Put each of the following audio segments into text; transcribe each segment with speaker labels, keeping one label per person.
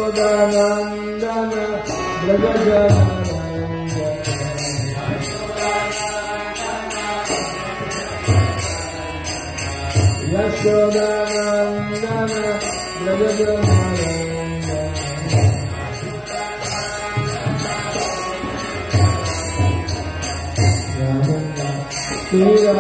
Speaker 1: Yashodanandana Brajajana Yashodanandana Brajajana Tira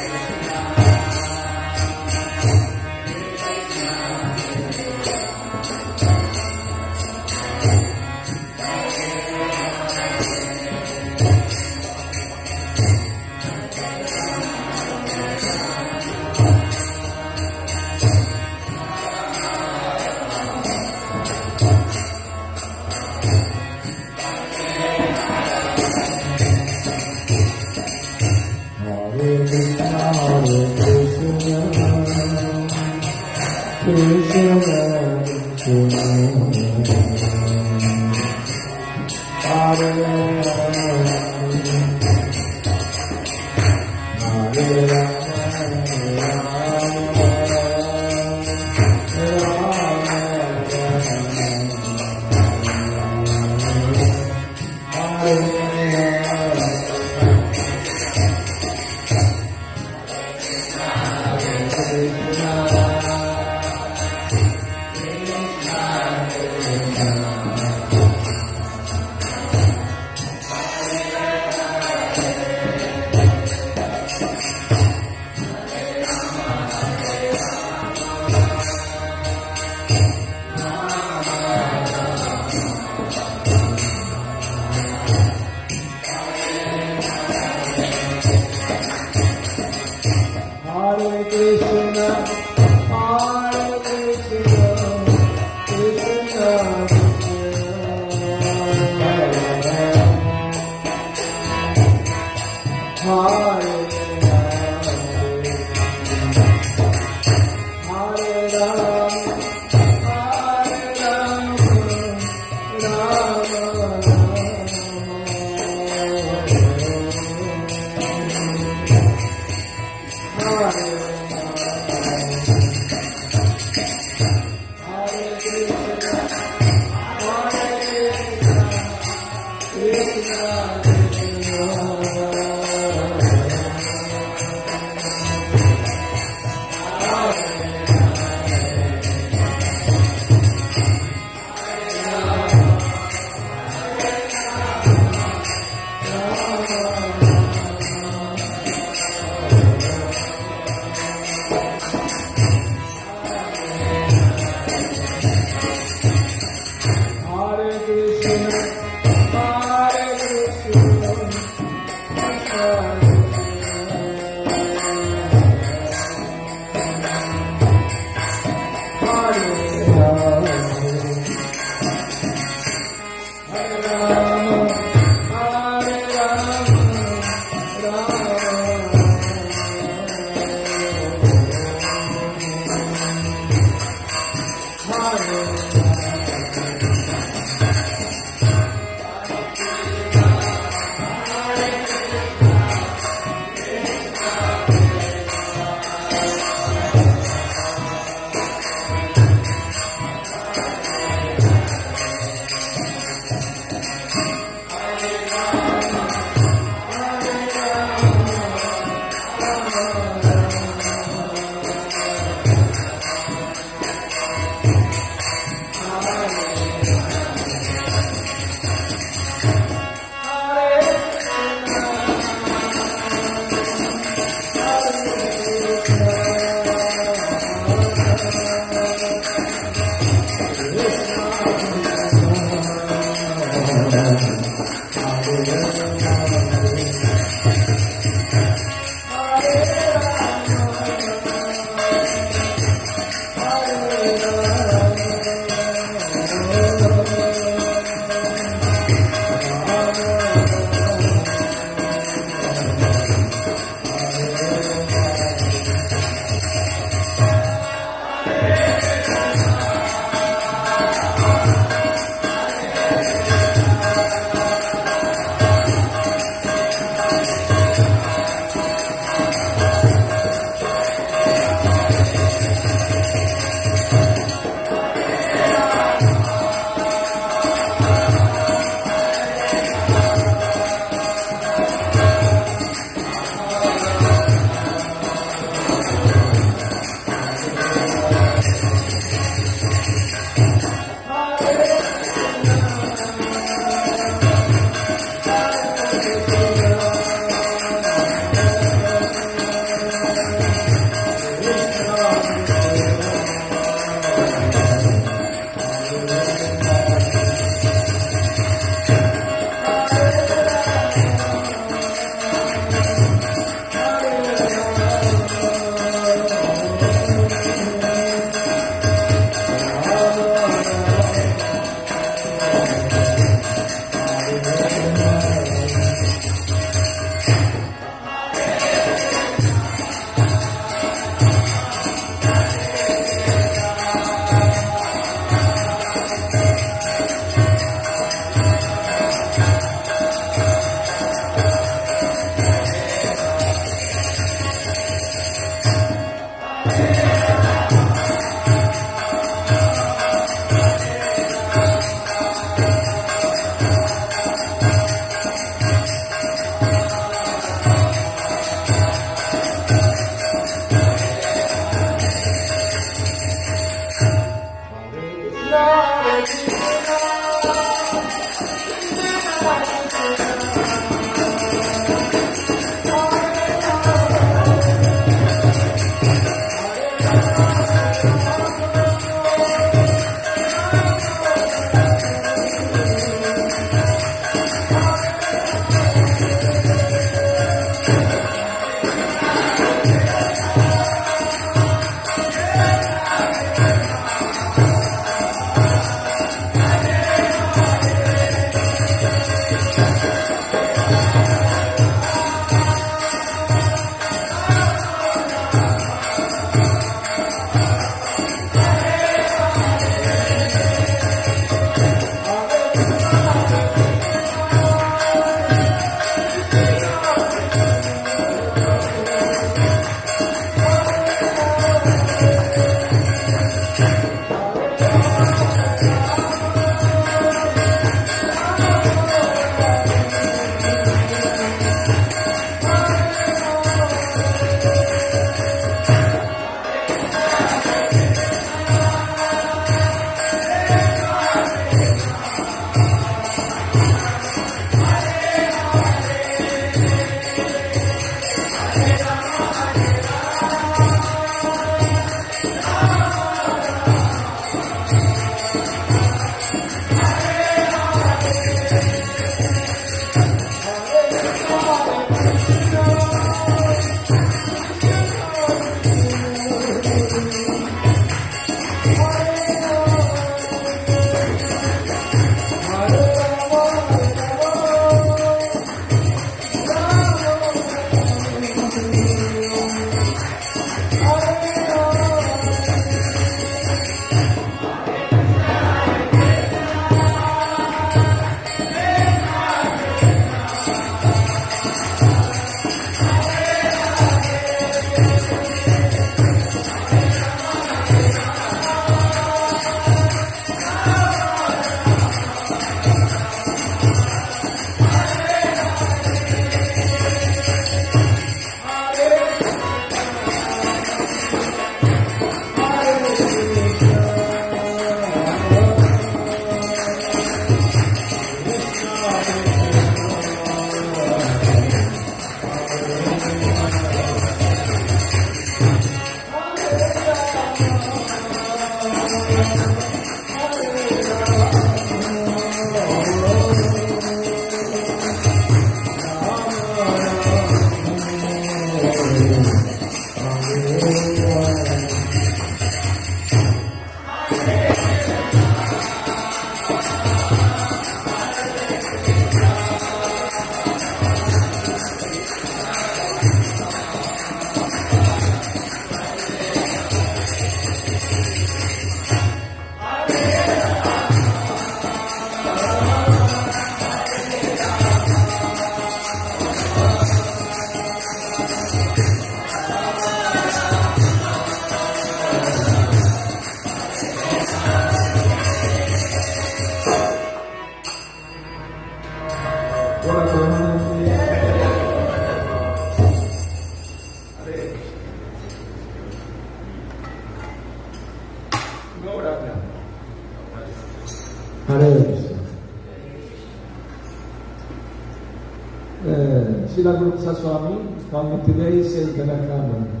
Speaker 1: Srila Goswami coming today says gonna come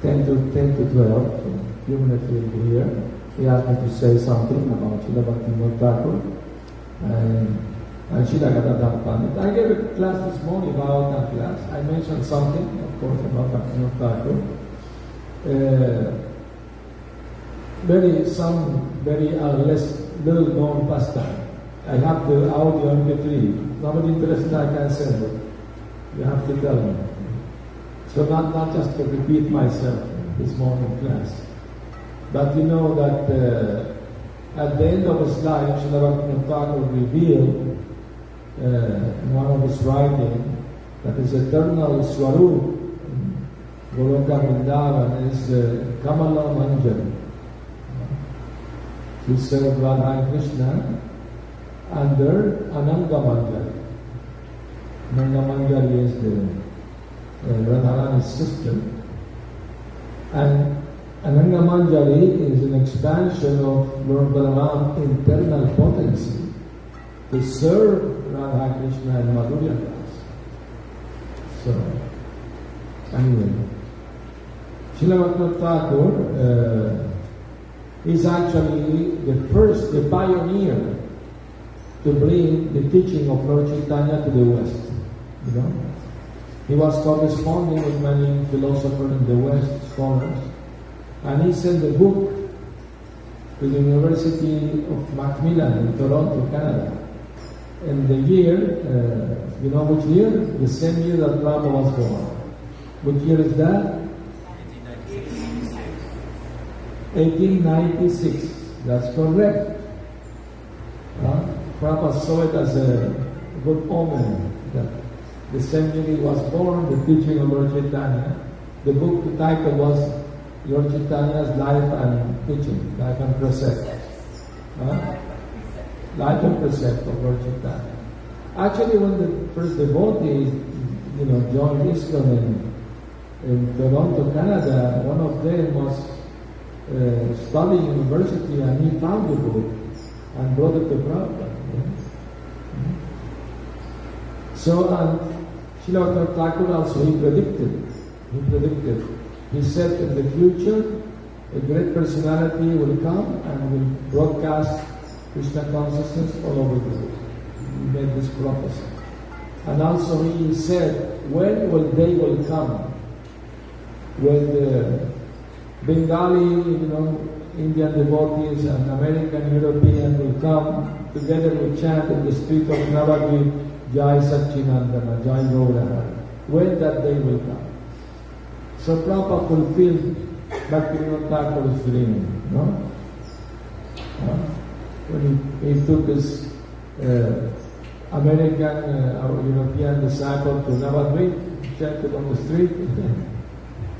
Speaker 1: 10 to 12, so a few minutes will be here. He asked me to say something about Srila Bhaktivinoda Thakur and Srila Gadadhar Pandit. I gave a class this morning about that class. I mentioned something, of course, about Bhaktivinoda Thakur. Very less little known pastime. I have the audio MP3. Nobody interested, I can send it. You have to tell me. So not just to repeat myself this morning class. But you know that at the end of his life, Srila Bhaktivinoda Thakur revealed in one of his writings that his eternal Swarup, Goloka Vrindavan, is Kamala Manjari. He served Radha and Krishna under Ananga Manjari. Ananga Manjari is the Radharani's sister. And Ananga Manjari is an expansion of Lord Balaram's internal potency to serve Radha Krishna and Madhurya Das. So, anyway, Srila Bhaktivinoda Thakur is actually the pioneer to bring the teaching of Lord Chaitanya to the West. You know, he was corresponding with many philosophers in the West, scholars, and he sent the book to the University of Macmillan in Toronto, Canada. In the year, you know which year? The same year that Prabhupada was born. Which year is that? 1896. That's correct. Prabhupada saw it as a good omen that the same year he was born, the teaching of Lord Chaitanya. The book, the title was Lord Chaitanya's Life and Teaching, Life and Precept. Life and Precept of Lord Chaitanya. Actually, when the first devotees, you know, joined ISKCON in Toronto, Canada, one of them was studying university, and he found the book and brought it to Prabhupada. So, and Srila Thakur also, he predicted. He said in the future, a great personality will come and will broadcast Krishna consciousness all over the world. He made this prophecy. And also he said, when will they will come? When the Bengali, you know, Indian devotees and American, European will come, together we chant in the street of Navadvip, Jai Satchinandana, Jai Gaurahara. When that day will come. So Prabhupada fulfilled Bhaktivinoda Thakur's dream, no? When he took his American or European disciple to Navadvip, chanted on the street,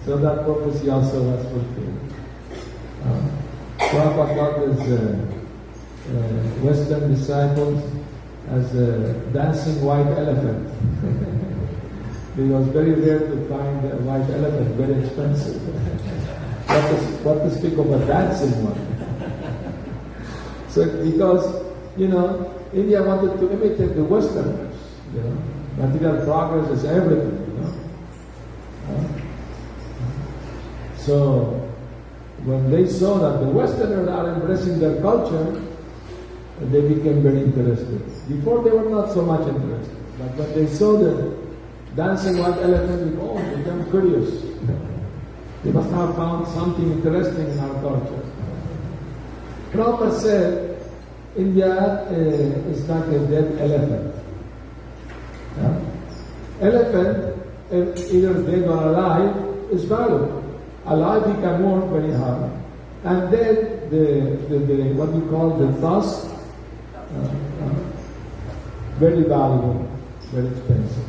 Speaker 1: so that prophecy also was fulfilled. Prabhupada got his Western disciples as a dancing white elephant. It was very rare to find a white elephant, very expensive. What to speak of a dancing one? So because, you know, India wanted to imitate the Westerners, you know. Material progress is everything, you know. So when they saw that the Westerners are embracing their culture, they became very interested. Before they were not so much interested, but when they saw the dancing white elephant, they became curious. They must have found something interesting in our culture. Prabhupada said, India is not a dead elephant. Elephant, either dead or alive, is valuable. Alive he can work very hard. And then the what we call the tusk, very valuable, very expensive.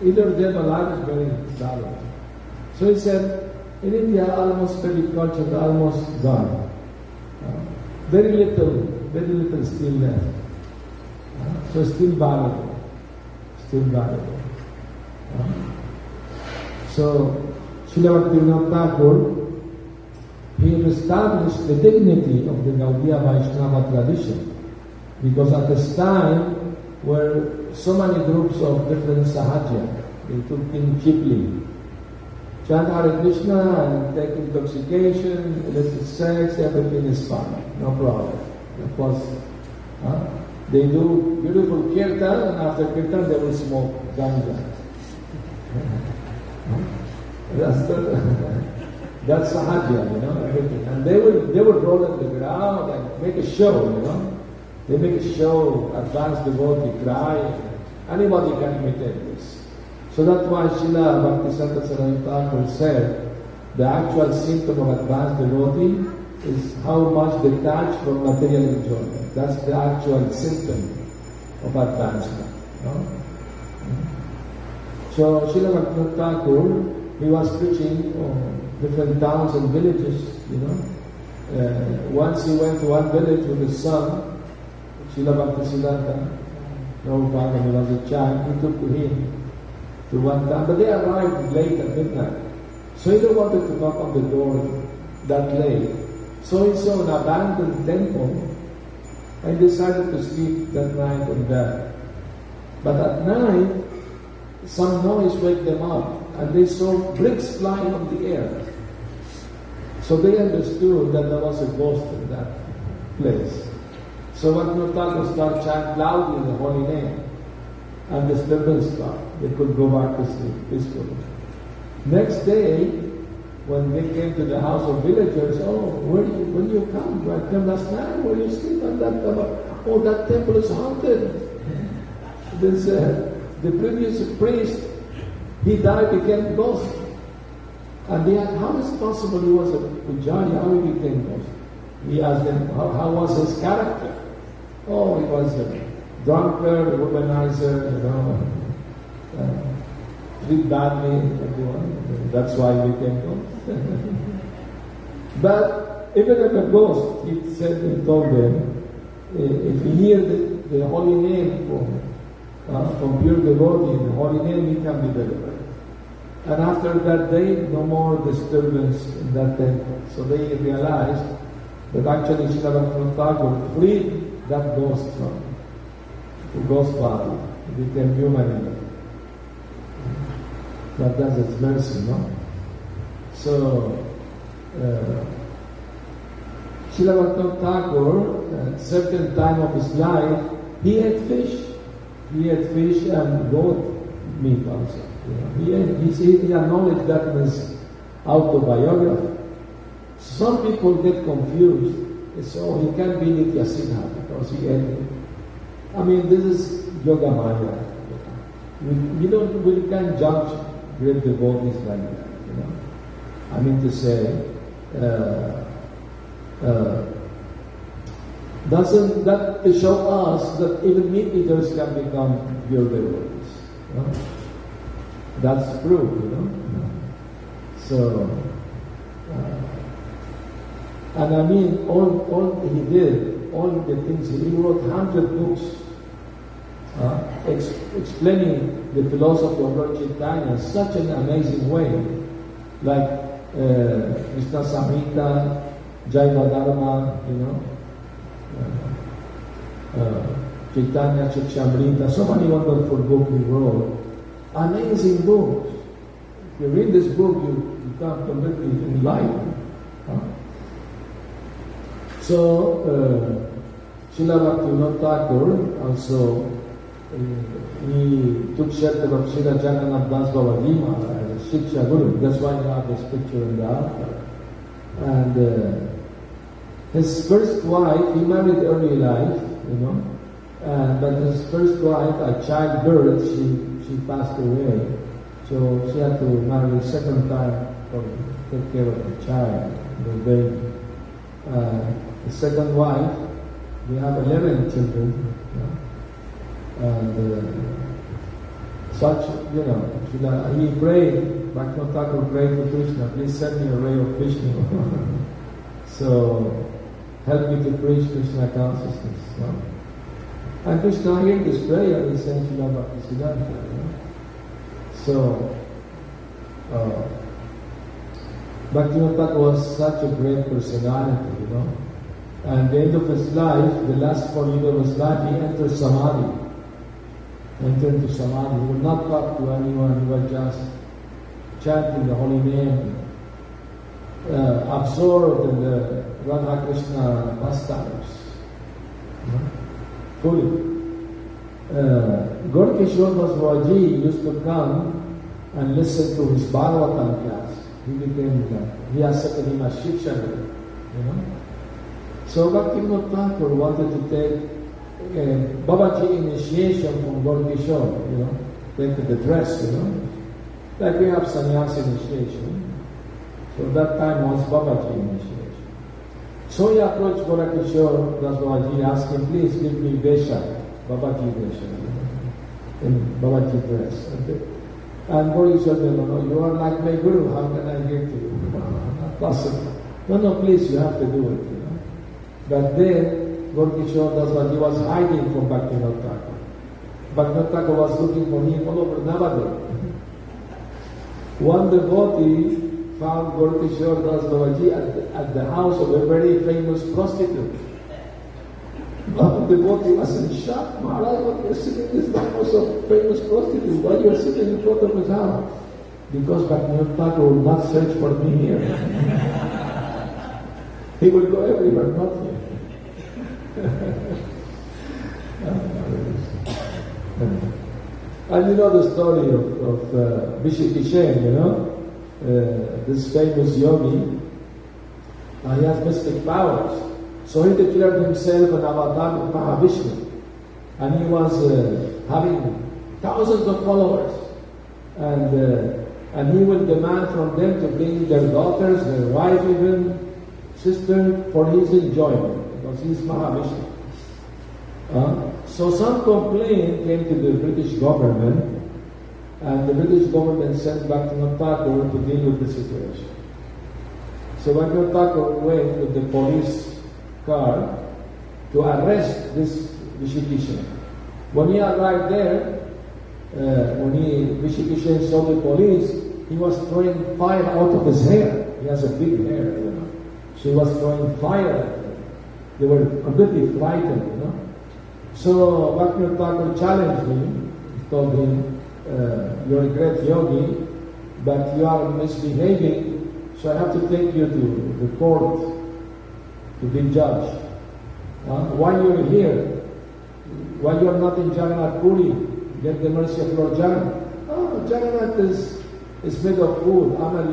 Speaker 1: Either dead or alive is very valuable. So he said, in India, almost Vedic culture is almost gone. Very little still left. So still valuable. So Srila Bhaktivinoda Thakur, he established the dignity of the Gaudiya Vaishnava tradition, because at this time were so many groups of different sahaja. They took things cheaply. Chant Hare Krishna and take intoxication, illicit sex, everything is fine, no problem. Of course, they do beautiful kirtan, and after kirtan they will smoke ganja. That's sahaja, you know, everything. And they would roll on the ground and make a show, you know. They make a show, advanced devotee, cry. Anybody can imitate this. So that's why Srila Bhakti Sundar Goswami said, the actual symptom of advanced devotee is how much detached from material enjoyment. That's the actual symptom of advancement. No? So Srila Bhakti Thakur, he was preaching on different towns and villages, you know. Once he went to one village with his son, Srila Bhakti Siddhanta, Prabhupada, he was a child, he took him to one town, but they arrived late at midnight. So he didn't want to knock on the door that late. So he saw an abandoned temple and decided to sleep that night in there. But at night, some noise waked them up, and they saw bricks flying in the air. So they understood that there was a ghost in that place. So Bhaktivinoda Thakur started chanting loudly the holy name, and disturbance stopped. They could go back to sleep peacefully. Next day, when they came to the house of villagers, when you come? I came last night, where you sleep at that temple? Oh, that temple is haunted. This, the previous priest, he died, became ghost. And they asked, how is it possible he was a pujari, how he became ghost? He asked them, how was his character? Oh, he was a drunkard, womanizer, treat badly everyone. That's why he became ghost. But even if a ghost, he told them, if you hear the holy name from pure devotee, the holy name, he can be delivered. And after that day, no more disturbance in that temple. So they realized that actually Srila Bhaktivinoda Thakur freed that ghost from the ghost body. It became human again. But that's its mercy, no? So, Srila Bhaktivinoda Thakur, at a certain time of his life, he ate fish. He ate fish and goat meat also. He acknowledged that in his autobiography. Some people get confused. So he can't be Nityasiddha because he ate it. I mean, this is Yoga Maya. We can't judge great devotees like that, I mean to say, doesn't that to show us that even meat eaters can become pure devotees? That's true, So, and I mean, all he did, all the things, he wrote 100 books explaining the philosophy of Lord Chaitanya in such an amazing way, like Krishna Samhita, Jaiva Dharma, Chaitanya Chichamrita, so many wonderful books he wrote. Amazing books. If you read this book, you become completely enlightened. So, Srila Bhaktivinoda Thakur also, he took shelter of Srila Jagannath Das Babaji Maharaj, Shiksha Guru. That's why you have this picture in the altar. And his first wife, he married early life, but his first wife, at childbirth, she passed away. So she had to marry a second time to take care of the child, the baby. The second wife, we have 11 children. And such, he prayed, Bhaktivinoda Thakur prayed to Krishna, please send me a ray of Krishna. So, help me to preach Krishna consciousness. And Krishna heard this prayer, he sent Srila Bhakti Siddhanta. So, Bhaktivinoda Thakur was such a great personality, And at the end of his life, the last 4 years of his life, he entered Samadhi. Entered into Samadhi. He would not talk to anyone, he was just chanting the holy name, absorbed in the Radha Krishna pastimes. Fully. Gaura Kishore Basbaji used to come and listen to his Bhagavatam class. He accepted him as Shiksha Guru, So Bhaktivinoda Thakur wanted to take Babaji initiation from Gaura Kishore, take the dress, Like we have sannyas initiation. So that time was Babaji initiation. So he approached Gaura Kishore Basbaji, asked him, please give me Vesha. Babaji Vesha, in Babaji dress. And Gaura said, no, you are like my Guru, how can I give to you? Not possible. No, please, you have to do it. But then, Gaura Kishore Basbaji was hiding from Bhaktivinoda Thakur. Bhaktivinoda Thakur was looking for him all over Navadvip. One devotee found Gaura Kishore Basbaji at the house of a very famous prostitute. The devotee was in shock. Maharaj, what you're sitting in the house of famous prostitute? Why you're sitting in front of his house? Because Bhaktivinoda Thakur will not search for me here. He will go everywhere, not here. And you know the story of Vishikishen, you know, this famous yogi. He has mystic powers. So he declared himself an avatar of Mahavishnu. And he was having thousands of followers. And he will demand from them to bring their daughters, their wife even, sister, for his enjoyment, because he is Mahavishnu. So some complaint came to the British government, and the British government sent Bhaktivinoda Thakur to deal with the situation. So Bhaktivinoda Thakur went with the police car to arrest this Vishikishen. When he arrived there, Vishikishen saw the police, he was throwing fire out of his hair. He has a big hair, you know. So he was throwing fire at them. They were completely frightened, you know. So Bhaktivinoda Thakur challenged him, told him, you're a great yogi, but you are misbehaving, so I have to take you to the court to be judged. Why you're here? Why you're not in Jagannath Puri? Get the mercy of Lord Jagannath. Oh, Jagannath is made of food. I'm a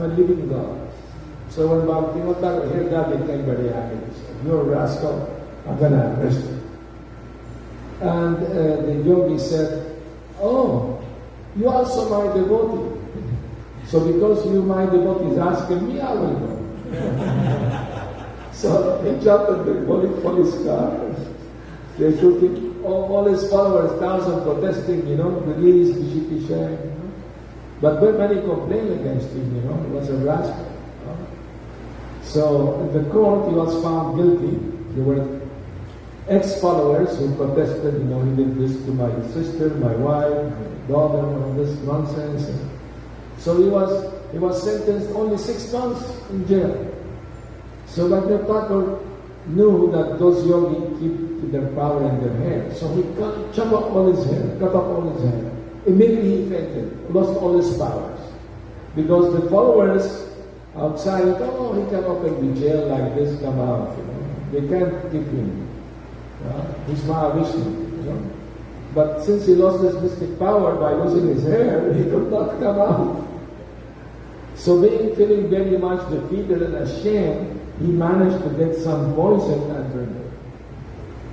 Speaker 1: living God. So when Bhaktivinoda Thakur heard that, he became very angry. He said, you're a rascal. I'm going to arrest you. And the yogi said, oh, you also my devotee. So because you my devotee is asking me, I will go. So he jumped on the police car. They took him, all his followers, thousands protesting, you know, release Vishikishen, you know. But very many complained against him, you know, he was a rascal. You know? So in the court he was found guilty. There were ex-followers who protested, you know, he did this to my sister, my wife, my daughter, all this nonsense. And so he was sentenced only 6 months in jail. So Bhaktivinoda Thakur knew that those yogis keep their power in their hair. So he chopped off all his hair, cut off all his hair. Immediately he fainted, lost all his powers. Because the followers outside, oh, he cannot be jail like this, come out, you know. They can't keep him. He's Mahavishnu, you know. But since he lost his mystic power by losing his hair, he could not come out. So feeling very much defeated and ashamed, he managed to get some poison and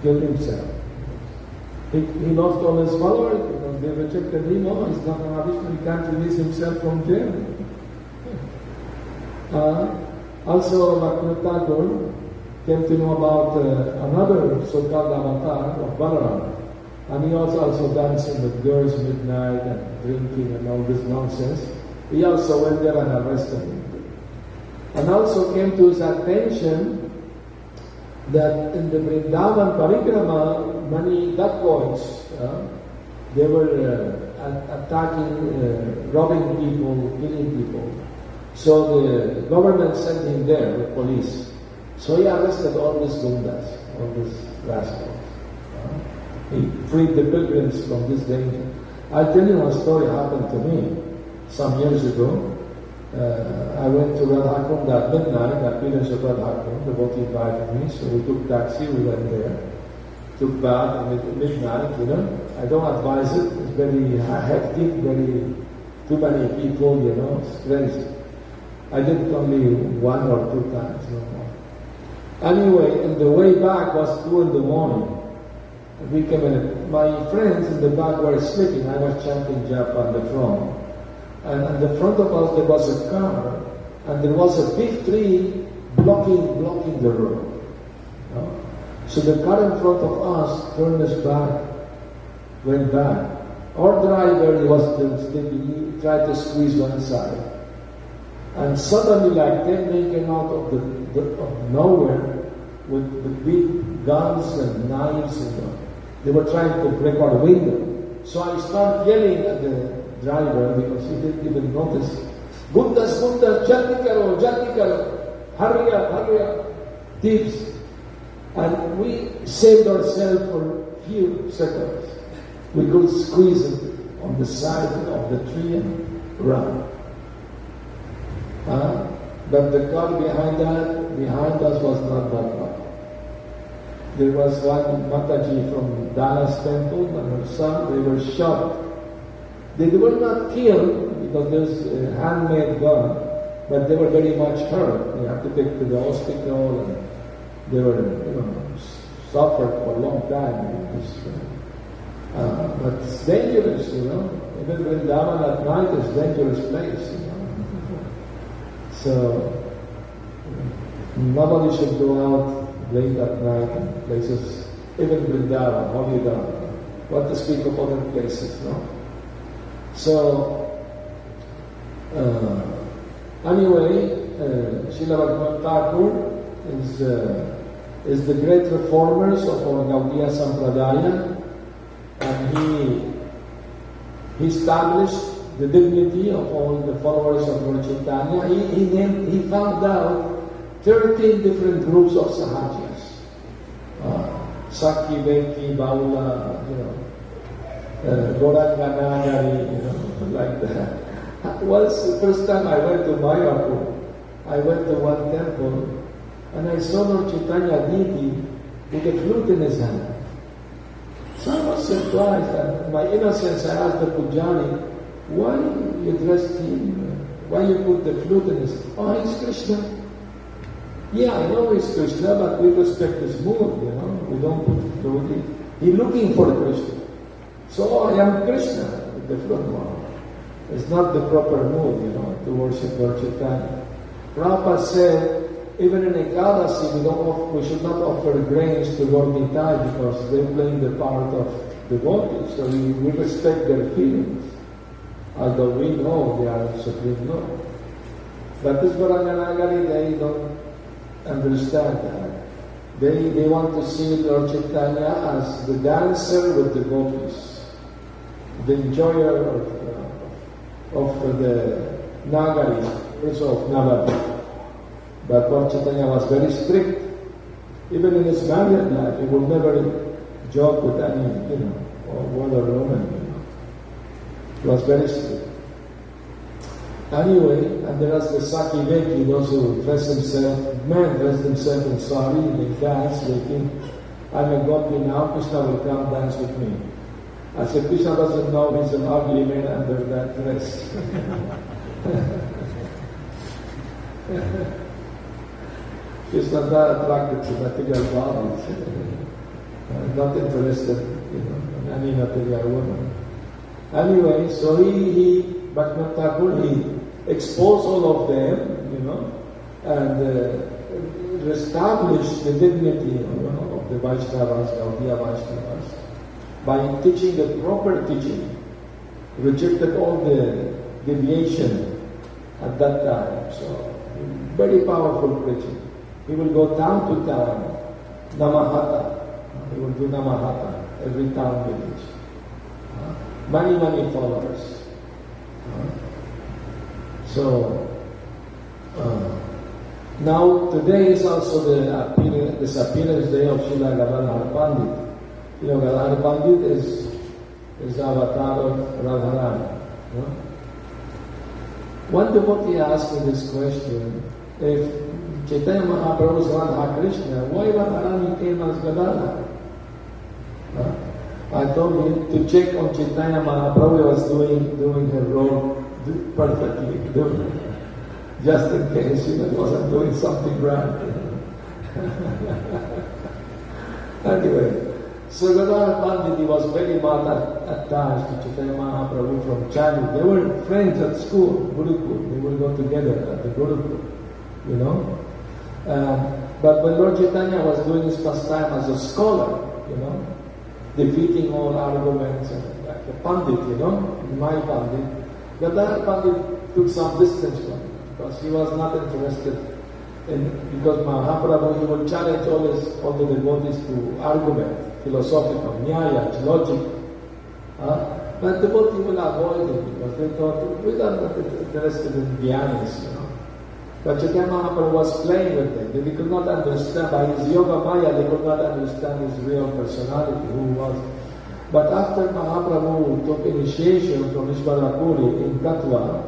Speaker 1: kill himself. He lost all his followers because they rejected him. Oh, he's not Mahavishnu, he can't release himself from jail. Also, Bhaktivinoda Thakur came to know about another so-called avatar of Balaram. And he also dancing with girls midnight and drinking and all this nonsense. He also went there and arrested him. And also came to his attention that in the Vrindavan Parikrama, many dacoits, they were attacking, robbing people, killing people. So the government sent him there with police. So he arrested all these gundas, all these rascals. He freed the pilgrims from this danger. I'll tell you a story happened to me some years ago. I went to Radhakund at midnight, appearance of Radhakund. The devotee invited me, so we took taxi, we went there. Took bath at midnight, you know. I don't advise it, it's very hectic, too many people, you know, it's crazy. I did it only 1 or 2 times, no more. Anyway, and the way back was 2 in the morning. We came in, my friends in the back were sleeping, I was chanting japa on the front. And at the front of us there was a car, and there was a big tree blocking the road. You know? So the car in front of us turned us back, went back. Our driver, he was sleeping, he tried to squeeze one side. And suddenly, like 10 men came out of nowhere with big guns and knives, and they were trying to break our window. So I started yelling at the driver because he didn't even notice. Gundas, jaldi karo, hurry up, thieves. And we saved ourselves for a few seconds. We could squeeze it on the side of the tree and run. But the car behind that behind us was not that much. There was one Mataji from Dallas temple and her son, they were shot. They were not killed because there's a handmade gun, but they were very much hurt. They had to take to the hospital and they were, suffered for a long time. But it's dangerous, Even Vrindavan at night is a dangerous place, So, nobody should go out late at night in places, even Vrindavan, Hollywood, what to speak of other places, So, anyway, Srila Bhaktivinoda Thakur is the great reformers of our Gaudiya Sampradaya, and he established the dignity of all the followers of Lord Chaitanya. He found out 13 different groups of Sahajas. Sakhi, Veki, Baula, Goranga Nagari, like that. Once, the first time I went to Mayapur, I went to one temple and I saw Lord Chaitanya Deity with a flute in his hand. So I was surprised, and in my innocence I asked the Pujari, why you dressed him, why you put the flute in his hand? Oh, he's Krishna. Yeah, I know he's Krishna, but we respect his mood, We don't put flute. He's looking for Krishna. So I am Krishna with the flute. It's not the proper mood, to worship Lord Chaitanya. Prabhupada said, even in Ekadasi, we should not offer grains to Lord Nitai because they're playing the part of devotees. So we respect their feelings, although we know they are Supreme Lord. But this Varanganagari, they don't understand that. They want to see Lord Chaitanya as the dancer with the gopis, the enjoyer of the Nagari, also of Navadvip. But Lord Chaitanya was very strict. Even in his married life, he would never joke with any, or word or woman. He was very strict. Anyway, and there is the Sakhi Veki, those who dress themselves in sari, they dance, they think, I'm a gopi now, Krishna will come dance with me. I said, Krishna doesn't know he's an ugly man under that dress. Krishna is not attracted to material bodies. Not interested, in any material woman. Anyway, so Bhaktivinoda Thakur, he exposed all of them, and established the dignity, of the Vaishnavas, Gaudiya Vaishnavas, by teaching the proper teaching, rejected all the deviation at that time. So, very powerful preaching. He will go town to town, Namahata. He will do Namahata, every town village. Many followers. Now today is also the Disappearance Day of Srila Gadadhar Pandit. Gadadhar Pandit is the avatar of Radharani. One devotee asked me this question: if Chaitanya Mahaprabhu is Radha Krishna, why Radharani came as Gadadhar? I told him to check on Chaitanya Mahaprabhu was doing her role perfectly, just in case she wasn't doing something right. Anyway, so Gadadhar Pandit was very much attached to Chaitanya Mahaprabhu from childhood. They were friends at school, Gurukul. They would go together at the Gurukul, But when Lord Chaitanya was doing his pastime as a scholar, defeating all arguments, and like the Pandit, my Pandit, Gadadhar Pandit took some distance from him because he was not interested because Mahaprabhu, he would challenge all the devotees to argument, philosophical, nyaya, logic. But devotee will avoid it because they thought, we are not interested in jnanis, But Chaitanya Mahaprabhu was playing with them. They could not understand, by his yoga maya, they could not understand his real personality, who he was. But after Mahaprabhu took initiation from Ishvarakuri in Katwa,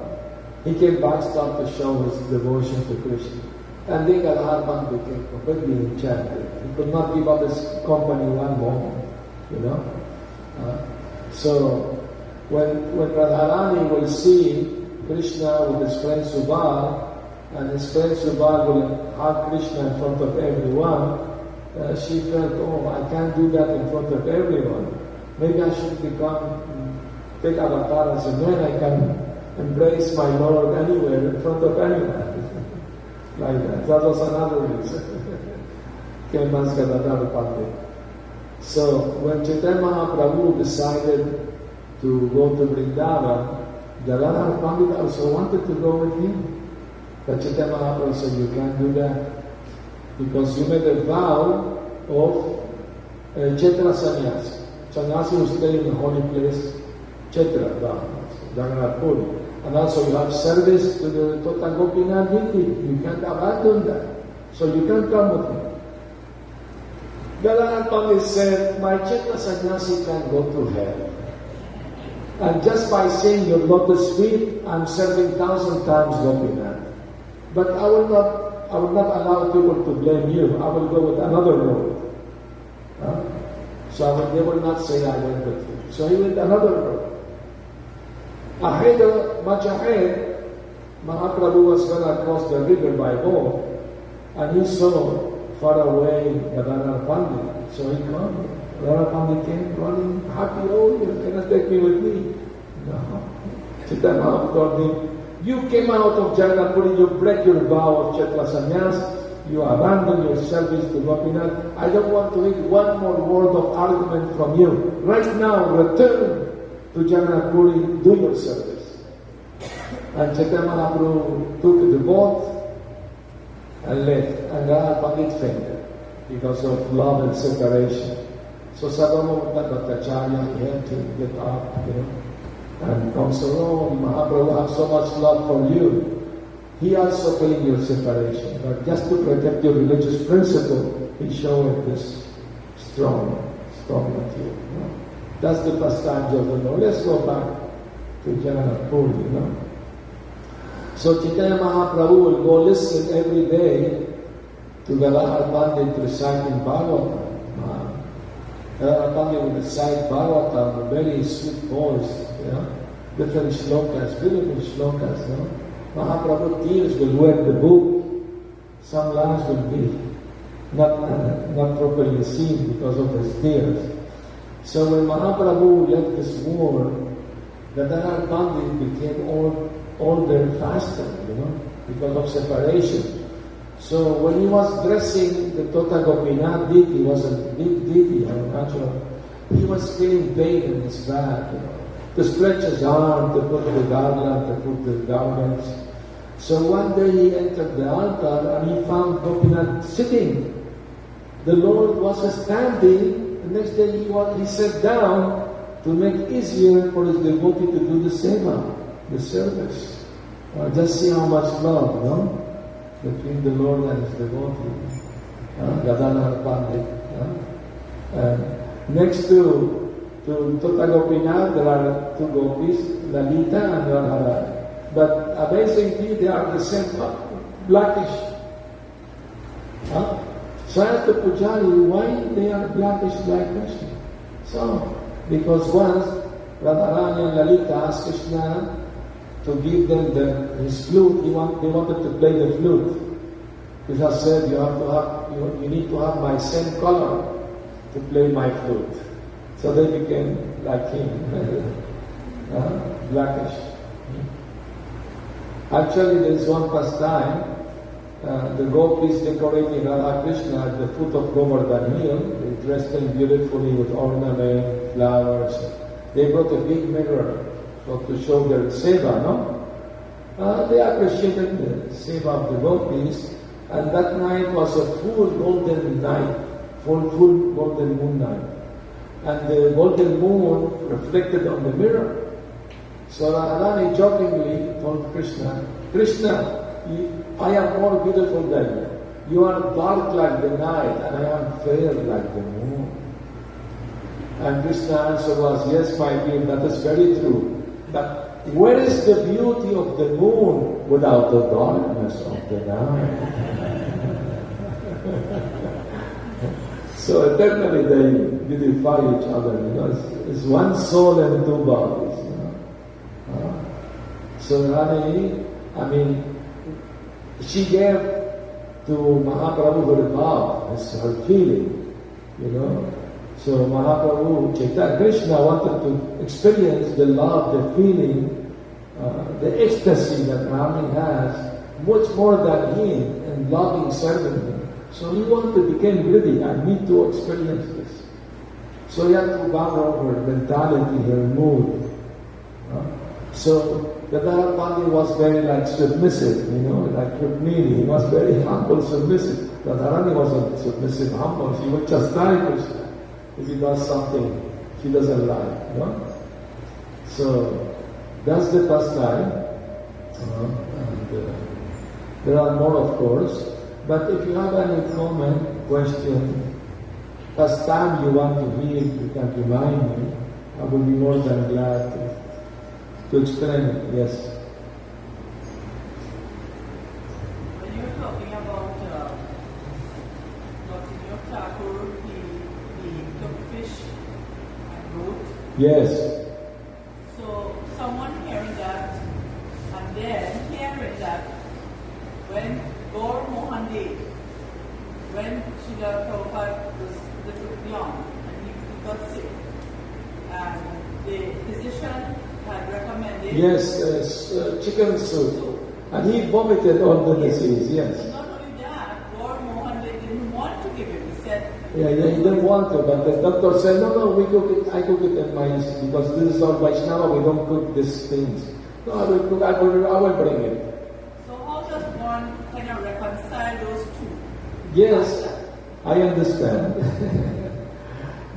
Speaker 1: he came back, started to show his devotion to Krishna. And then Gadadhar became completely enchanted. He could not give up his company one moment, you know. So when Radharani will see Krishna with his friend Subal, and his friend Subal will hug Krishna in front of everyone, she felt, oh, I can't do that in front of everyone. Maybe I should take avatar as a man. I can embrace my Lord anywhere, in front of anyone. Like that. That was another reason. So when Chaitanya Mahaprabhu decided to go to Vrindavan, Gadadhar Pandit also wanted to go with him. But Chaitanya Mahaprabhu said, you can't do that. Because you made a vow of Kshetra sannyasi. Sannyasi who stay in the holy place, Kshetra vow, Jagannath Puri. And also you have service to the Tota Gopinath Deity. You can't abandon that. So you can't come with him. Gadadhar Pandit said, my Kshetra sannyasi can go to hell. And just by saying your lotus feet, I'm serving 1,000 times Gopinath. But I will not allow people to blame you. I will go with another road. So they will not say I went with you. So he went another road. Much ahead, Mahaprabhu was going to cross the river by boat, and he saw far away Gadadhar Pandit. So he came. Gadadhar Pandit came running, happy, oh, you cannot take me with me. No. Chaitanya Mahaprabhu told him, you came out of Jagannath Puri, you break your vow of Kshetra sannyas, you abandon your service to Gopinath. I don't want to hear one more word of argument from you. Right now, return to Jagannath Puri, do your service. And Chaitanya Mahaprabhu took the boat and left. And Gadadhar Pandit fainted because of love and separation. So Sadhama Bhattacharya, he had to get up, and come say, oh, Mahaprabhu has so much love for you. He also feeling your separation. But just to protect your religious principle, he showed this strong material. That's the pastimes of the Lord. Let's go back to Jagannath Puri, So Chaitanya Mahaprabhu will go listen every day to Gadadhar Pandit reciting Bhagavatam. Gadadhar Pandit will recite Bhagavatam, a very sweet voice, different shlokas, beautiful shlokas. Mahaprabhu tears will wet the book. Some lines will be not properly seen because of his tears. So when Mahaprabhu left this world, Gadadhar Pandit became older and faster, because of separation. So when he was dressing the Tota Gopinath deity, he was a big deity, natural. He was feeling pain in his back, to stretch his arm, to put the garland, to put the garments. So one day he entered the altar and he found Gopinath sitting. The Lord was standing. The next day he sat down to make easier for his devotee to do the seva, the service. Just see how much love, between the Lord and his devotee. Gadadhar Pandit. Next to Tota Gopinath, there are two gopis, Lalita and Radharani. But amazingly, they are the same blackish. So I have to Pujari, why they are blackish like Krishna? So, because once Radharani and Lalita asked Krishna to give them his flute, they wanted to play the flute. Krishna said, you need to have my same color to play my flute. So they became like him, blackish. Actually, there is one pastime. The gopis decorating Radha Krishna at the foot of Govardhan Hill. They dressed them beautifully with ornament, flowers. They brought a big mirror to show their seva, They appreciated the seva of the gopis. And that night was a full golden night, full golden moon night. And the golden moon reflected on the mirror. So Radharani jokingly told Krishna, I am more beautiful than you. You are dark like the night, and I am fair like the moon. And Krishna's answer was, yes, my dear, that is very true. But where is the beauty of the moon without the darkness of the night? So eternally they beautify each other, it's one soul and two bodies, So Rani, she gave to Mahaprabhu her love, as her feeling, So Mahaprabhu, Chaitanya Krishna wanted to experience the love, the feeling, the ecstasy that Rani has, much more than him, and loving serving him. So he wanted to become greedy. I need to experience this. So he had to borrow her mentality, her mood. So Gadadhar Pandit was very submissive, like Rukmini. He was very humble, submissive. Radharani wasn't submissive, humble. She would chastise Krishna if he does something she doesn't like. So that's the pastime. There are more, of course. But if you have any comment, question, pastime you want to hear, you can remind me. I will be more than glad to explain it. Yes.
Speaker 2: When you were talking about Bhaktivinoda Thakur, he took fish and wrote.
Speaker 1: Yes.
Speaker 2: So someone hearing that, and then hearing that when Gaur Mohan Dev, when Srila Prabhupada was little young and he got sick, and the physician had recommended
Speaker 1: chicken soup. And he vomited all the disease, yes.
Speaker 2: Not only that, Gaur Mohan Dev didn't want to give it. He said,
Speaker 1: he didn't want to, but the doctor said, no, we cook it, I cook it in my, because this is all Vaishnava, we don't cook these things. No, I will cook, I will bring it.
Speaker 2: So how does one kind of reconcile those two?
Speaker 1: Yes, I understand.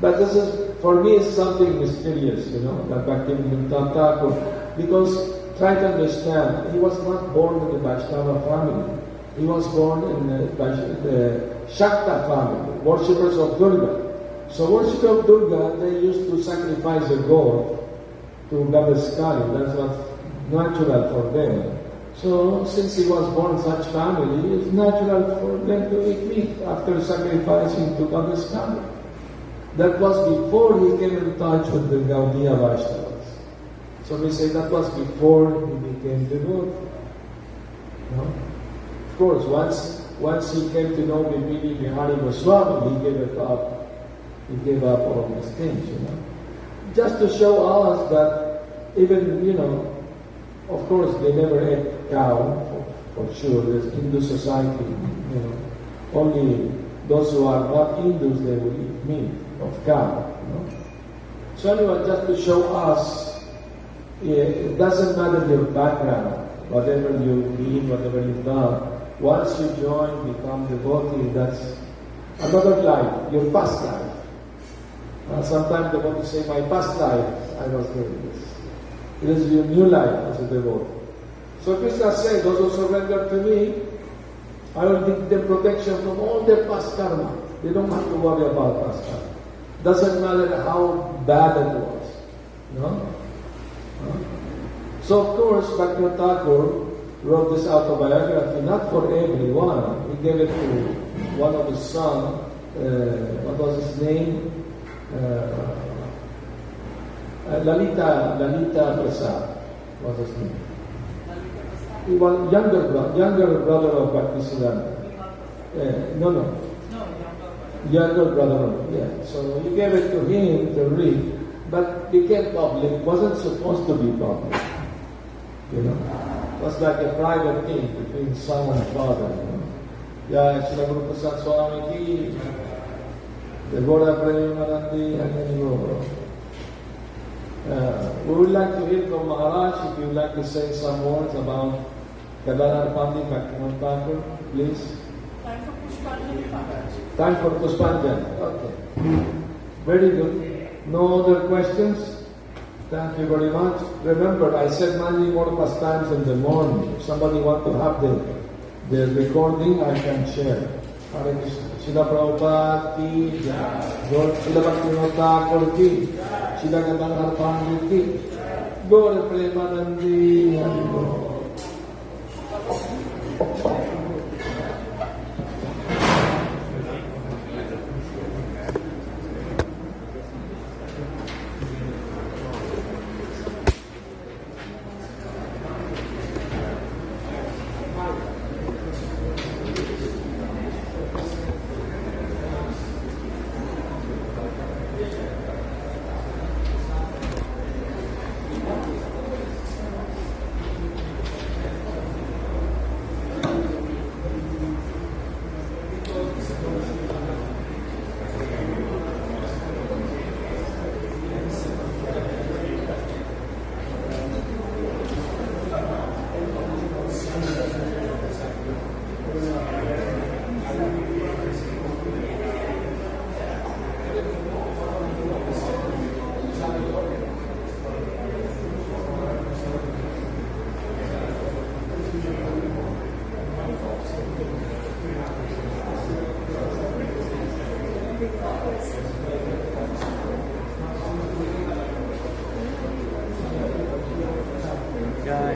Speaker 1: But this is, for me, it's something mysterious, that Bhaktivinoda Thakur, because try to understand, he was not born in the Vaishnava family. He was born in the Shakta family, worshippers of Durga. So worshippers of Durga, they used to sacrifice a goat to Goddess Kali. That's what's natural for them. So since he was born in such family, it's natural for them to eat meat after sacrificing to Goddess Kali. That was before he came in touch with the Gaudiya Vaishnavas. So we say that was before he became devotee. Of course, once he came to know Vipini Bihari Goswami, he gave it up. He gave up all these things, Just to show us that even, of course, they never ate cow, for sure. There's Hindu society, Only those who are not Hindus, they will eat meat of cow, So anyway, just to show us, it doesn't matter your background, whatever you eat, whatever you've done. Once you join, become devotee, that's another life, your past life. Sometimes devotees say, my past life, I was doing this. It is your new life as a devotee. So Krishna said, those who surrender to me, I will give them protection from all their past karma. They don't have to worry about past karma. Doesn't matter how bad it was. So of course, Bhaktivinoda Thakur wrote this autobiography not for everyone. He gave it to one of his sons. What was his name? Lalita Prasad was his name. He was younger brother of Bhakti Sundar. Younger brother. Yeah. So he gave it to him to read, but became public. It wasn't supposed to be public. It was like a private thing between son and father. Yeah, Srila Guru Prasad Swami ki, the Goda Premanandi, and then you go. We would like to hear from Maharaj. If you would like to say some words about Gadadhar Pandit, Bhaktivinoda Thakur, please.
Speaker 2: Time for Pushpanjali, Maharaj.
Speaker 1: Time for Pushpanjali. Okay. Very good. No other questions? Thank you very much. Remember, I said many more pastimes in the morning. If somebody wants to have the recording, I can share. Hare Krishna. Srila Prabhupada ki, Srila Bhaktivinoda Thakur ki, Srila Gadadhar Pandit ki, Gaur Premanandi, Hare
Speaker 3: Guy.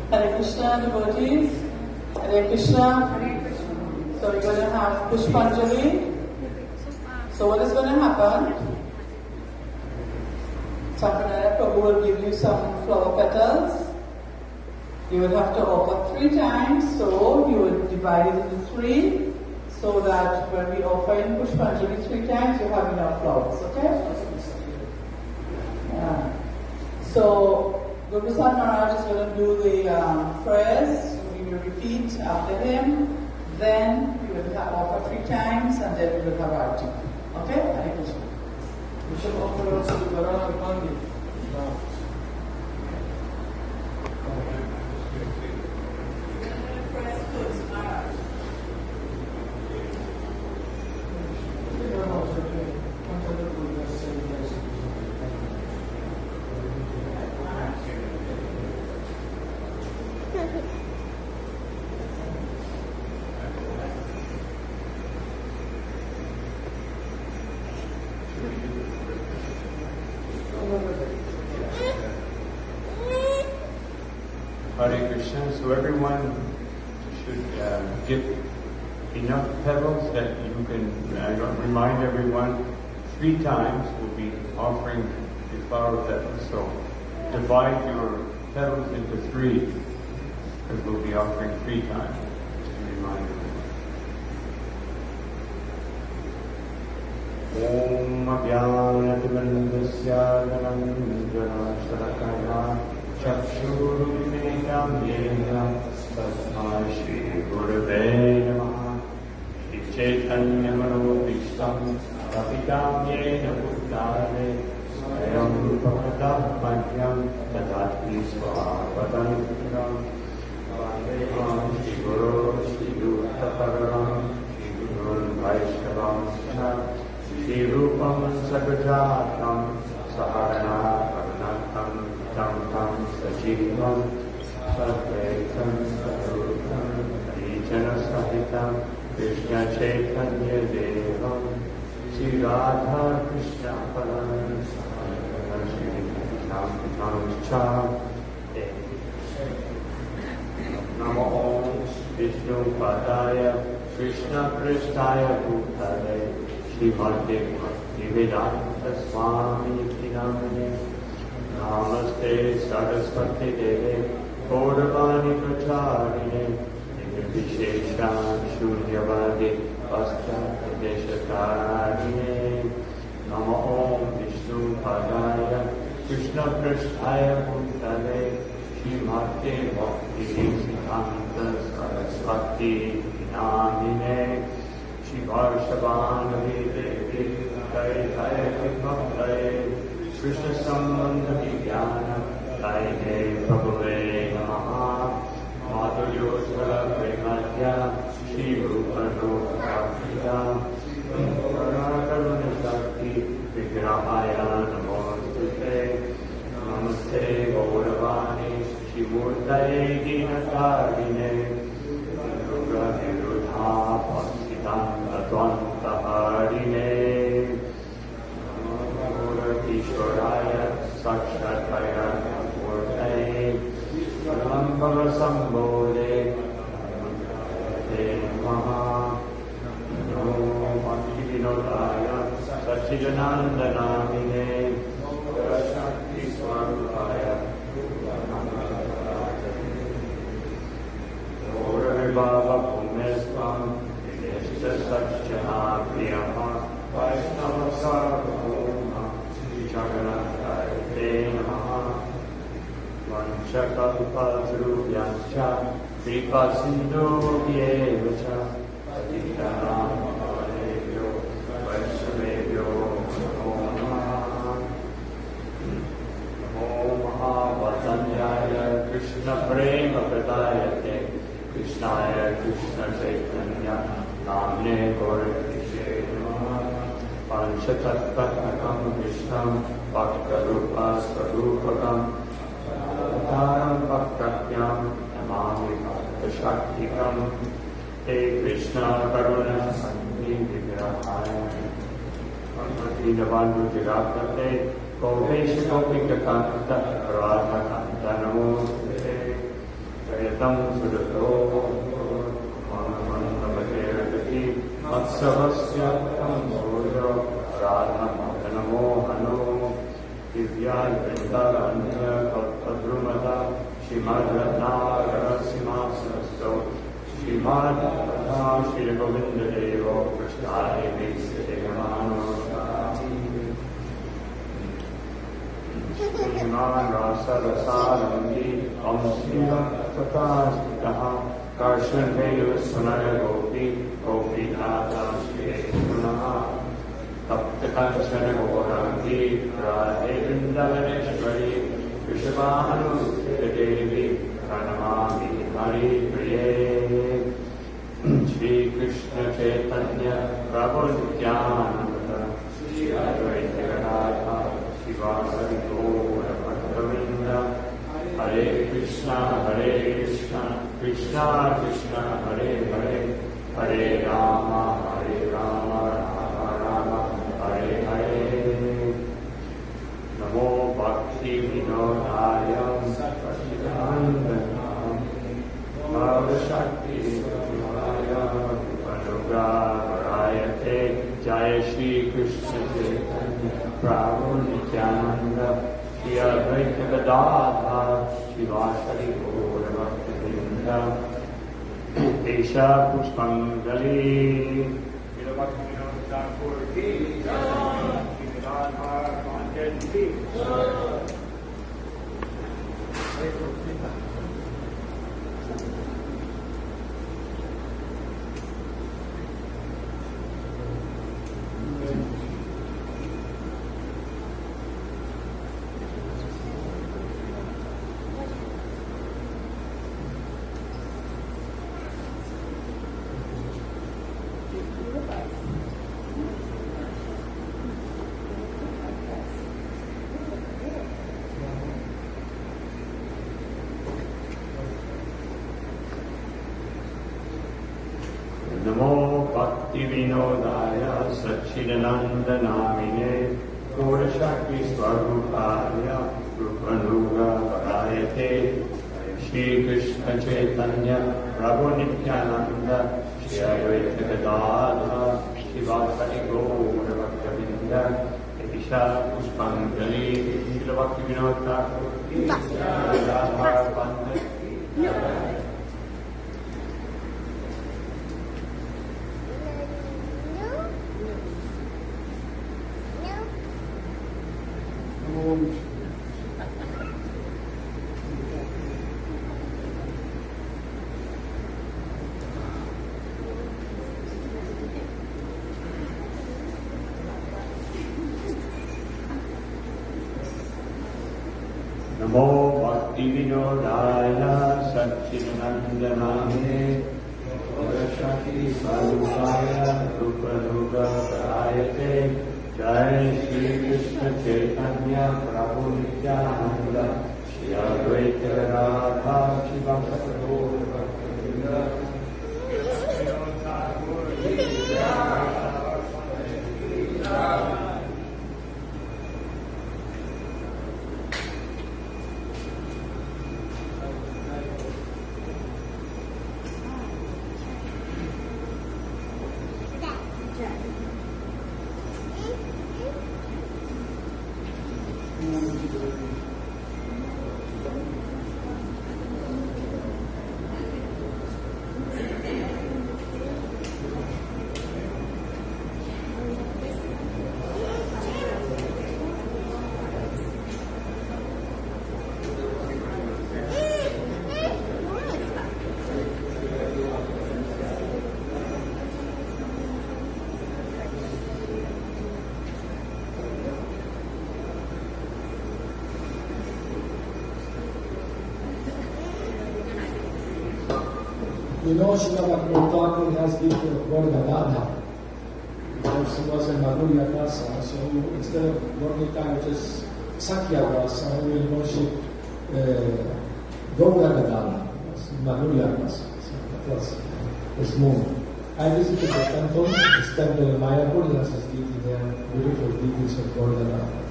Speaker 2: Hare Krishna devotees. Hare Krishna. So we're going to have Pushpanjali. So what is going to happen? Thakur Prabhu will give you some flower petals. You will have to offer 3 times, so you will divide it into 3, so that when we offer in Pushpanjali 3 times, you have enough flowers, okay? Yeah. So Guru Prasad Maharaj is going to do the prayers. We will repeat after him. Then we will have offer 3 times, and then we will have arati. Okay? Hare Krishna.
Speaker 1: We shall offer also the Varana Kandi.
Speaker 3: Hare Krishna. So everyone should get enough petals that you can remind everyone 3 times we'll be offering the flower petals. So divide your petals into 3 because we'll be offering 3 times to remind everyone. Om Abhyanatibandasya Garam Chakshurumekam Yena Tasmai Shri Gurave Namaha Shri Chaitanya Manobishtam Kapitam Yena Buddhare Swayam Bhakata Madhyam Tadati Swavadantam Vandeham Shri Guru Shri Yuttapararam Shri Guru Vaishnavam Shri Rupam Sagajatam Saharana Varnatam Tam Sajivam Sadvaitam Sarupam Harijana Sahitam Krishna Chaitanya Devam Sri Radha Krishna Param Sri Nam Cham Namo Vishnu Padaya Krishna Prasthaya Bhutale Srimate Bhaktivedanta Swami Namane Namaste Saraswati Deve Gauravani Pracharine Visheshan Shunyavadi Paschatya Deshakarine Namo Om Vishnu Padaya Krishna Prasthaya Bhutale Srimate Bhaktivedanta Saraswati Namine Shivarshavanavi Devi Jai Jai Bhaktaye Krishna Sambandha Vijnana Jai Jai Prabhuve Namaha Madhuryoshvala Premadya Shri Rupa Nokakita Karuna Shakti Vigrahaya Namostute Namaste Gauravani Shri Murtaye Ginakarine Nurga Nirudha Pasidanta Dvantaharine Namora Ishwaraya Sakshataya Murtaye Nambara Sambode Namaha Namo Bhaktivinodaya Sachidanandanamine Shakti Swarupaya Baba Pumesvam Videshta Satchana Priyama Vaishnava Sarvabhuma Jagannathaya Te Namaha Vanchakalpatarubhyascha Kripa Sindhu Vyevacha Patitanam Pavanebhyo Vaishnavebhyo Namo Namaha Namo Mahavatanyaya Krishna Prema Pradayate Krishnaya Krishna Chaitanya Namne Gaurabhishe Namaha Panchatattvatakam Vishnam Bhaktarupa Svarupakam Taram Bhaktakyam Namami Bhaktashaktikam He Krishna Karuna Sandhi Vigrahaya Dinavandu Jiratate Govesha Gopika Kanta Radha Kanta Namostate Jayatam Sudato Manamanamadhyati Matsavasya Tam Sojo Radha Madanamo Hano Divya Vrindaranya Kalpadrumada Shrimad Ratnagara Simhasasto Shrimad Radha Shri Govinda Devo Krishnaya Vesite Gamano Shriman Rasa Rasarangi Om Shiva Tatastitaha Karshan Vedu Sunaya Gopi Gopi Nata Shri Punaha Tapta Kanchana Gaurangi Radhe Vrindavaneshwari Vishavanu Devi Pranamami Hari Priye Shri Krishna Chaitanya Prabhu Nityananda Shri Advaita Gadadhara Shivasari Gaura Bhaktavinda Hare Krishna Krishna Krishna Hare Hare Hare Rama Rama Rama Hare Hare Namo Bhaktivinodaya Sachidanandanam Bhavashakti Vimaya Vanuga Varayate Jaya Shri Krishna Chaitanya Prabhu Nityananda Shri Advaita Gadadhara Shivasari Gaura Bhaktavinda Desha Pushpangali Thakur ki Thakur ki Namo Bhaktivinodaya Sachidanandanamine Gaurashakti Swarupaya Rupanuga Varayate Shri Krishna Chaitanya Prabhu Nityananda Shri Advaita Gadadha Shivasati Gaura Bhaktivinoda Etisha Pushpanjali Shri Bhaktivinoda Thakur Radha Pandit Namo Bhaktivinodaya Satchidanandanaye Shakti Sarupaya Rupa Ayate Jai Shri Krishna Chaitanya Prabhu Nityananda Shri Advaita Radha Shivasati Gaura Bhaktivinoda
Speaker 1: You know, Srila Thakur has given Gordhanadha. She was a Madhurya Rasa, so instead of Gordhika, which is Sakya Rasa, we will worship Gordhanadha, Madhurya Rasa. So that was this movement. I visited the temple, this temple in Mayapur, has this deity there, beautiful deities of Gordhanadha.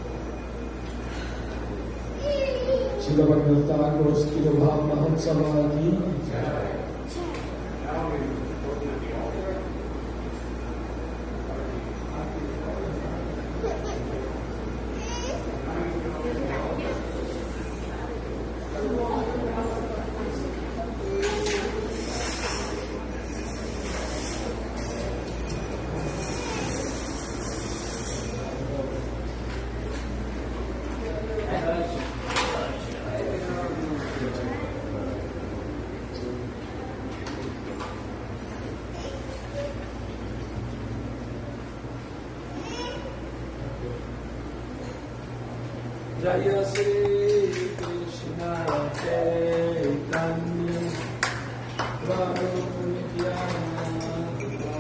Speaker 1: Srila Thakur's Kilo Bhav Mahotsava ki Jaya Sri Krishna Chaitanya Prabhu Nityananda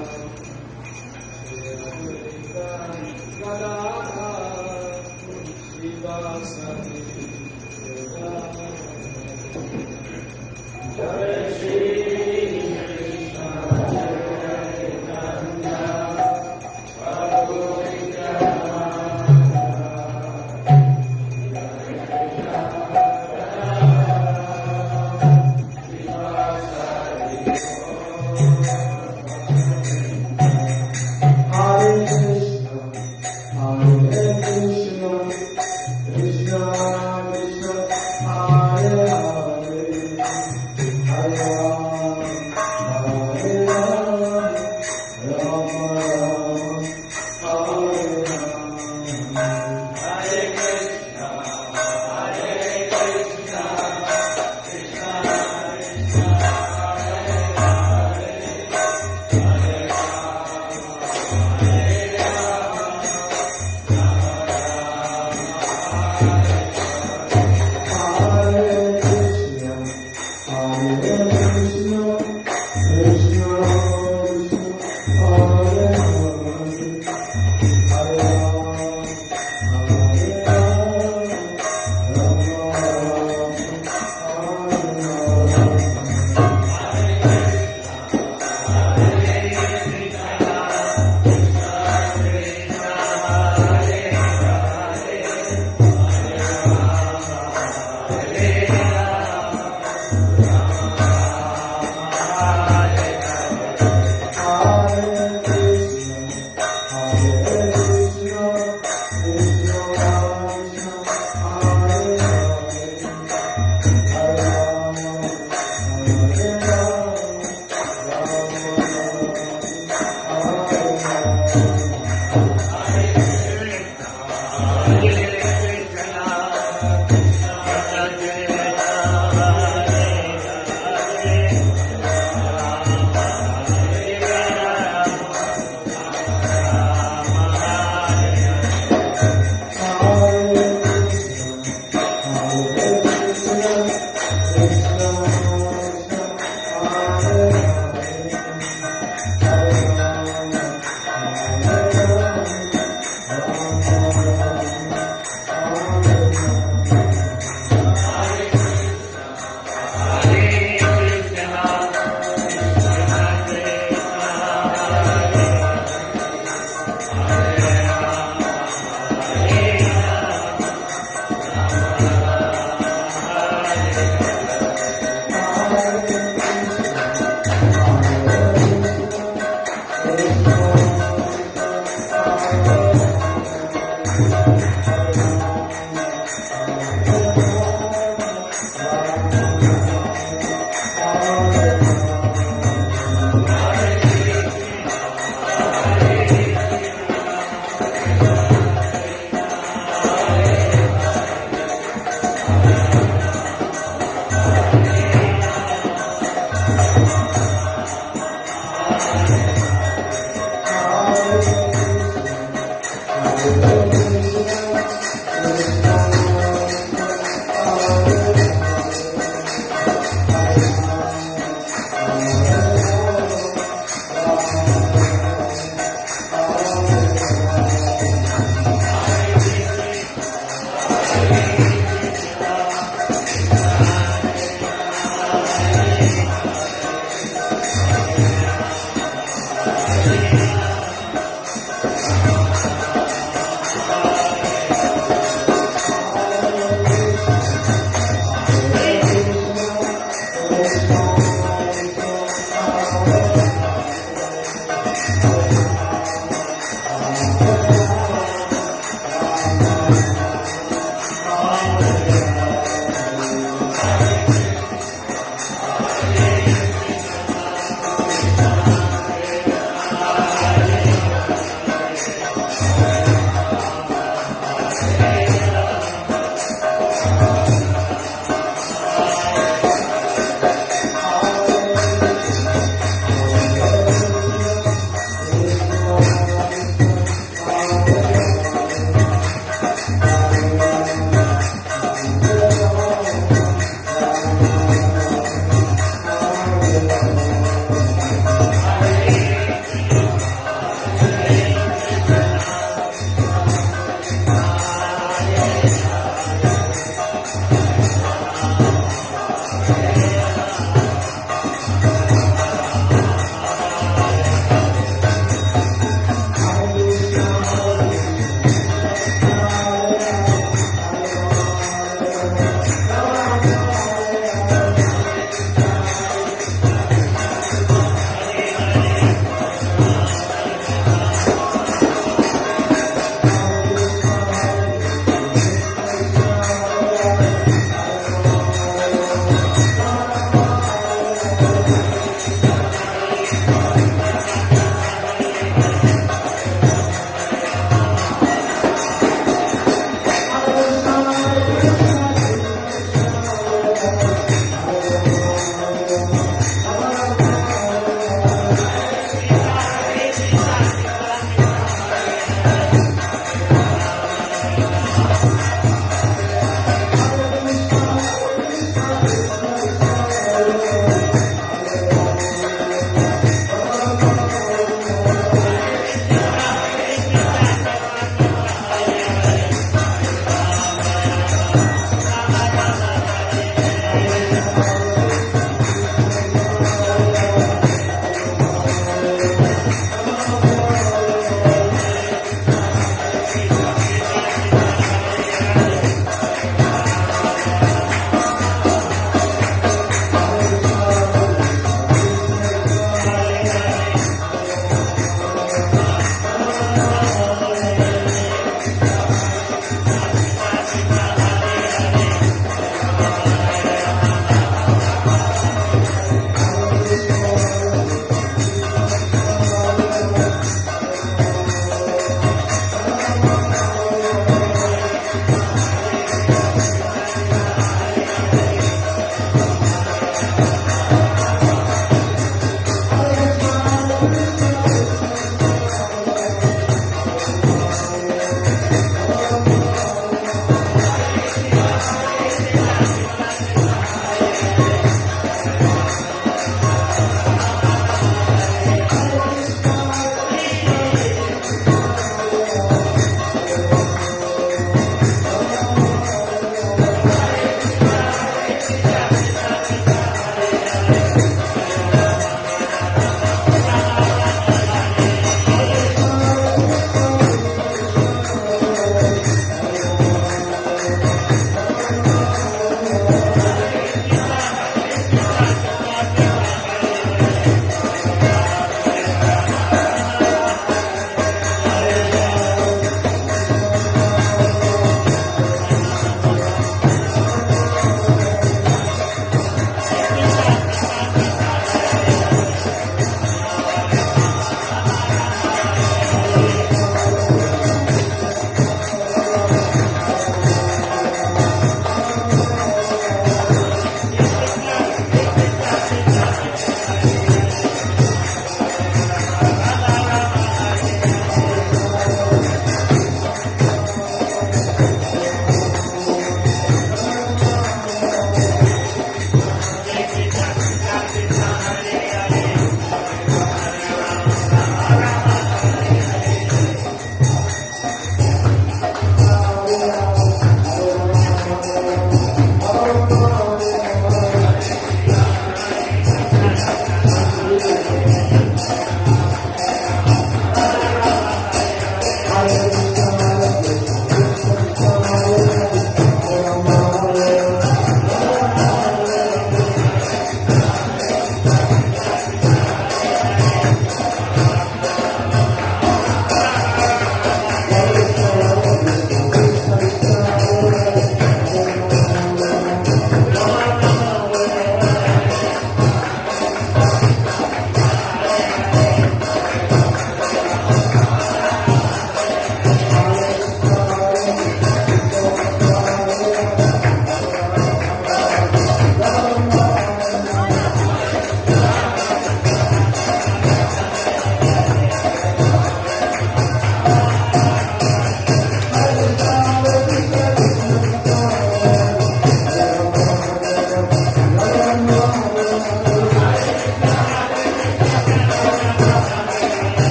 Speaker 1: Gadadha Shivasati Jaya Sri Krishna Chaitanya Prabhu Nityananda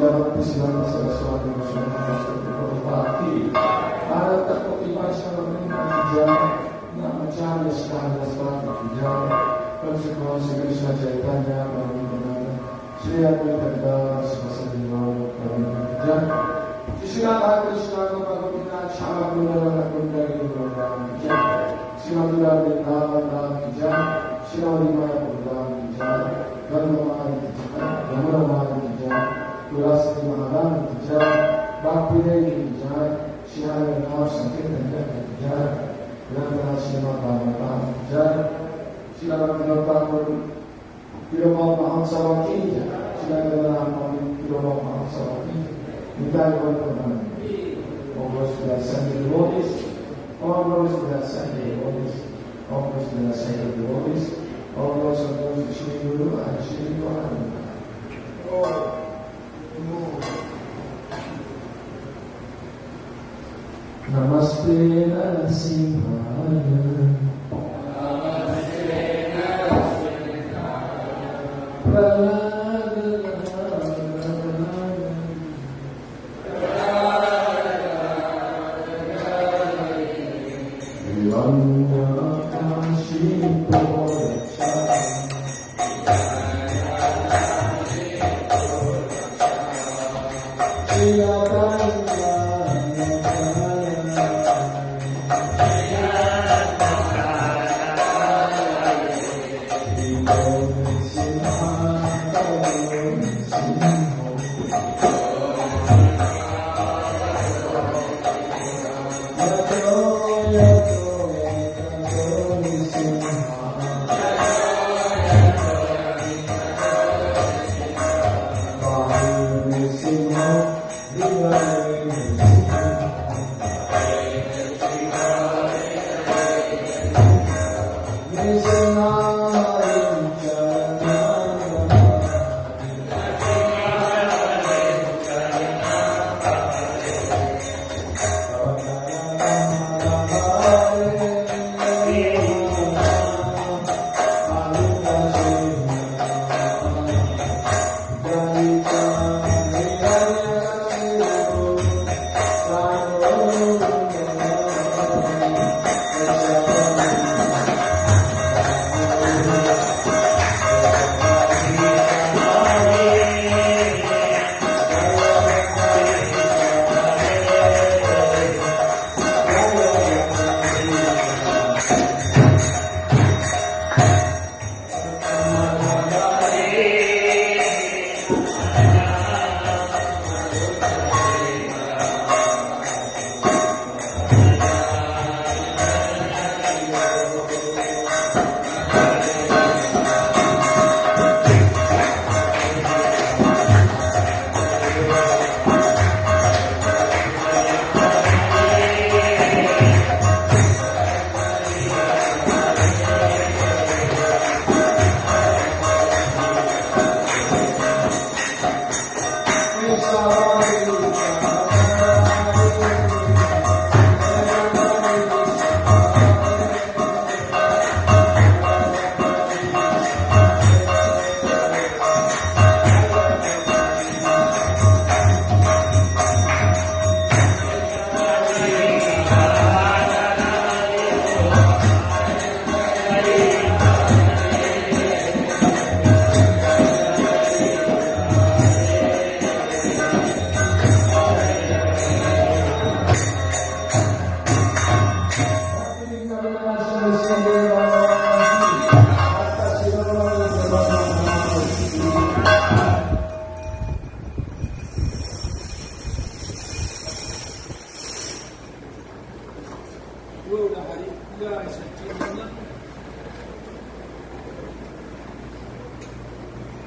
Speaker 1: Bhakti Sundar Goswami Para termotivasi mencari konsekuensi Krishna Chaitanya Sri Advaita Krishna Krishna Bhagavata Chama Guna Kunda Sri Madhura Vrindavan Sri Madhura Vrindavan Gandhamara Tulasi Maharani Bhaktivinoda Sri Harinam Sankirtan Nanda Sima Bhagavatam Sri Thakur Piroma Mahansavati Sri Piroma Mahansavati Nidai Vartaman all goes to the ascended devotees, all goes to the ascended devotees, all goes to the ascended devotees, all goes to Shri Guru and Shri Guru. Namaste Narasimhaya Namaste Narasimhaya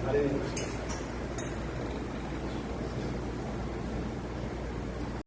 Speaker 4: Hare